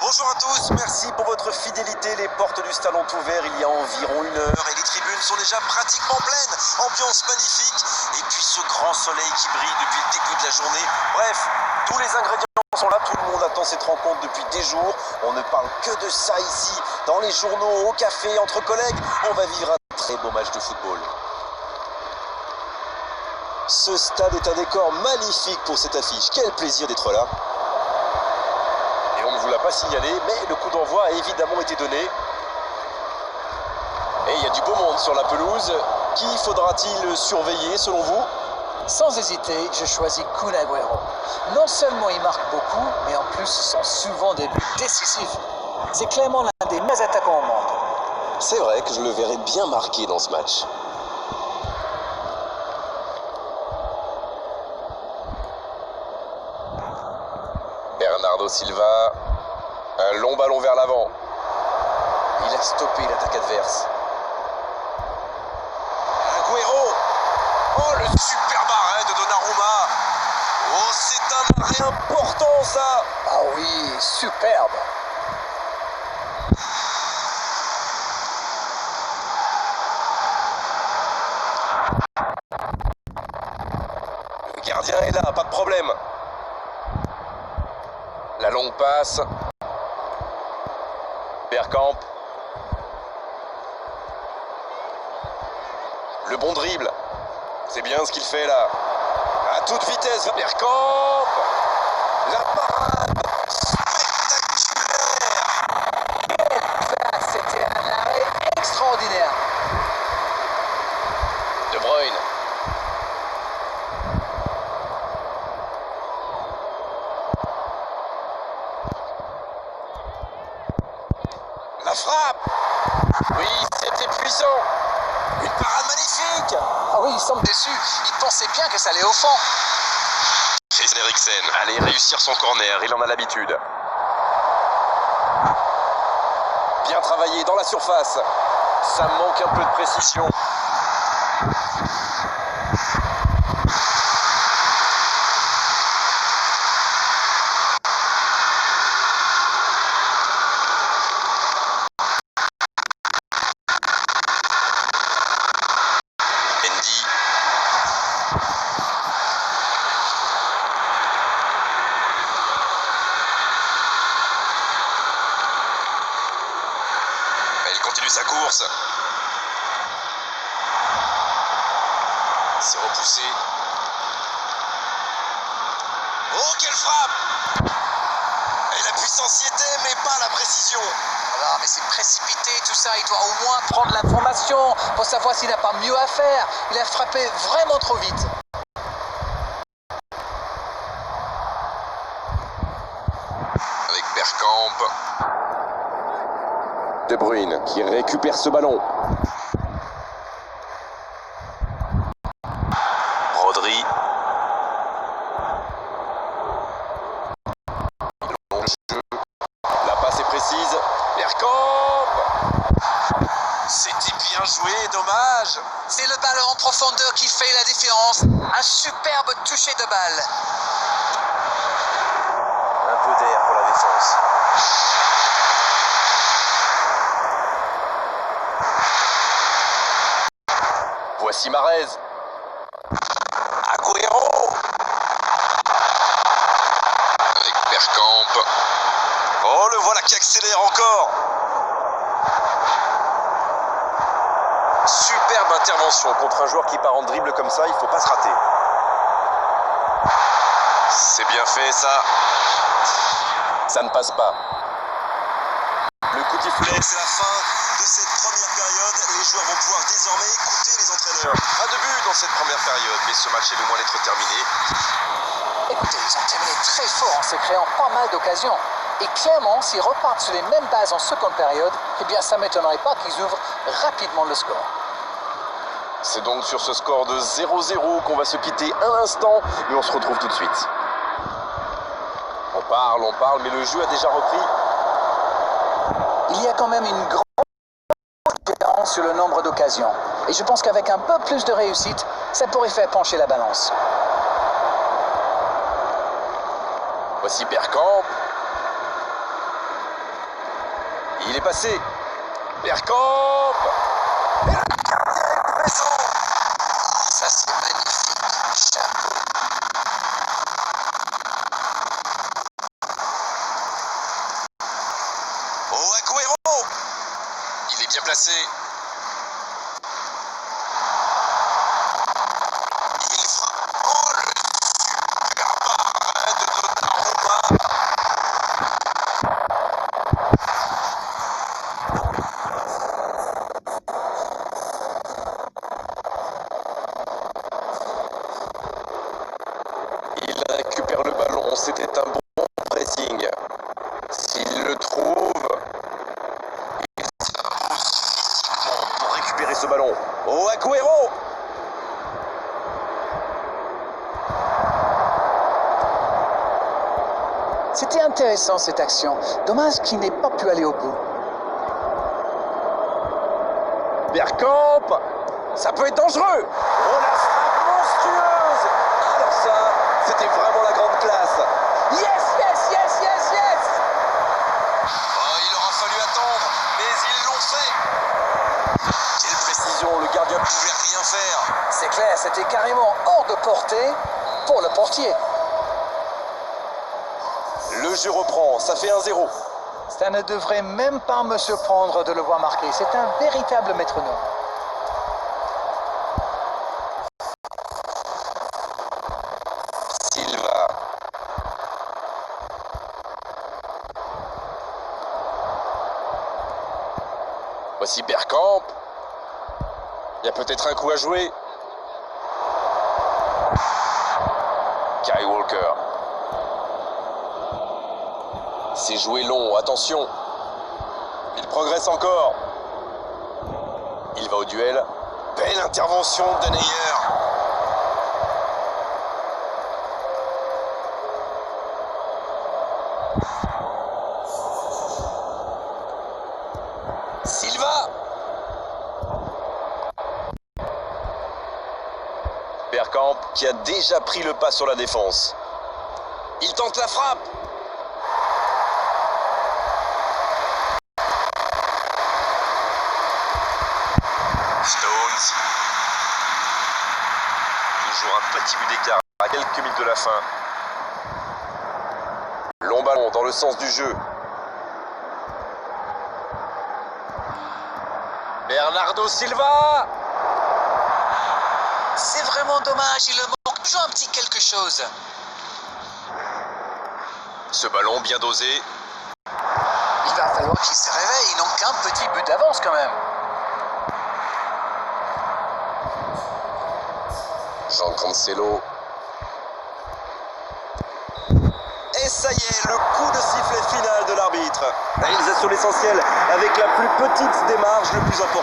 Bonjour à tous, merci pour votre fidélité. Les portes du stade ont ouvert il y a environ 1 heure et les tribunes sont déjà pratiquement pleines. Ambiance magnifique et puis ce grand soleil qui brille depuis le début de la journée. Bref, tous les ingrédients sont là, tout le monde attend cette rencontre depuis des jours. On ne parle que de ça ici, dans les journaux, au café, entre collègues. On va vivre un très beau match de football. Ce stade est un décor magnifique pour cette affiche. Quel plaisir d'être là. Et on ne vous l'a pas signalé, mais le coup d'envoi a évidemment été donné. Et il y a du beau monde sur la pelouse. Qui faudra-t-il surveiller selon vous? Sans hésiter, je choisis Kun Agüero. Non seulement il marque beaucoup, mais en plus ce sont souvent des buts décisifs. C'est clairement l'un des meilleurs attaquants au monde. C'est vrai que je le verrai bien marqué dans ce match. Bernardo Silva, un long ballon vers l'avant. Il a stoppé l'attaque adverse. Agüero. Oh, le superbe arrêt de Donnarumma. Oh, c'est un arrêt important ça. Ah oui, superbe. Le gardien est là, pas de problème. La longue passe. Bergkamp. Le bon dribble. C'est bien ce qu'il fait là. À toute vitesse, Bergkamp. La parade. Spectaculaire. C'était un arrêt extraordinaire. De Bruyne. La frappe. Oui, c'était puissant. Une parade magnifique. Ah oui, il semble déçu. Il pensait bien que ça allait au fond. Christian Eriksen allait réussir son corner, il en a l'habitude. Bien travaillé dans la surface. Ça manque un peu de précision. Il continue sa course. C'est repoussé. Oh, quelle frappe! Et la puissance y était, mais pas la précision. Alors, mais c'est précipité tout ça. Il doit au moins prendre l'information pour savoir s'il n'a pas mieux à faire. Il a frappé vraiment trop vite. Avec Bergkamp. De Bruyne qui récupère ce ballon. Rodri. Long jeu. La passe est précise. Bergkamp. C'était bien joué, dommage. C'est le ballon en profondeur qui fait la différence. Un superbe toucher de balle. Un peu d'air pour la défense. Voici Mahrez. Agüero. Avec Bergkamp. Oh, le voilà qui accélère encore. Superbe intervention contre un joueur qui part en dribble comme ça, il ne faut pas se rater. C'est bien fait ça. Ça ne passe pas. Le coup qui sifflet, c'est la fin de cette première période. Les joueurs vont pouvoir désormais écouter les entraîneurs. Pas de but dans cette première période, mais ce match est loin d'être terminé. Écoutez, ils ont terminé très fort en se créant pas mal d'occasions. Et clairement, s'ils repartent sur les mêmes bases en seconde période, eh bien ça ne m'étonnerait pas qu'ils ouvrent rapidement le score. C'est donc sur ce score de 0-0 qu'on va se quitter un instant, mais on se retrouve tout de suite. On parle, mais le jeu a déjà repris. Il y a quand même une grande différence sur le nombre d'occasions. Et je pense qu'avec un peu plus de réussite, ça pourrait faire pencher la balance. Voici Bergkamp. Il est passé. Bergkamp. Et le gardien est présent. Ça, c'est magnifique. Chapeau. Oh, Agüero. Il est bien placé. Il frappe. Oh, le super arrêt de Donnarumma. Il récupère le ballon. C'était un bon pressing. S'il le trouve, il s'impose physiquement pour récupérer ce ballon. Oh, Agüero. C'était intéressant cette action. Dommage qu'il n'ait pas pu aller au bout. Bergkamp, ça peut être dangereux. Oh, la frappe monstrueuse. Alors ça, c'était vraiment la grande classe. Yes, yes, yes, yes, yes! Oh, il aura fallu attendre, mais ils l'ont fait. Quelle précision, le gardien ne pouvait rien faire. C'est clair, c'était carrément hors de portée pour le portier. Le jeu reprend, ça fait 1-0. Ça ne devrait même pas me surprendre de le voir marquer. C'est un véritable métronome. Silva. Voici Bergkamp. Il y a peut-être un coup à jouer. Kyle Walker. C'est joué long, attention. Il progresse encore. Il va au duel. Belle intervention de Neuer. Silva. Bergkamp qui a déjà pris le pas sur la défense. Il tente la frappe. Stones. Toujours un petit but d'écart à quelques minutes de la fin. Long ballon dans le sens du jeu. Bernardo Silva. C'est vraiment dommage, il lui manque toujours un petit quelque chose. Ce ballon bien dosé. Il va falloir qu'il se réveille, ils n'ont qu'un petit but d'avance quand même. Jean Cancelo. Et ça y est, le coup de sifflet final de l'arbitre. Réalisation l'essentiel avec la plus petite des marges, le plus important.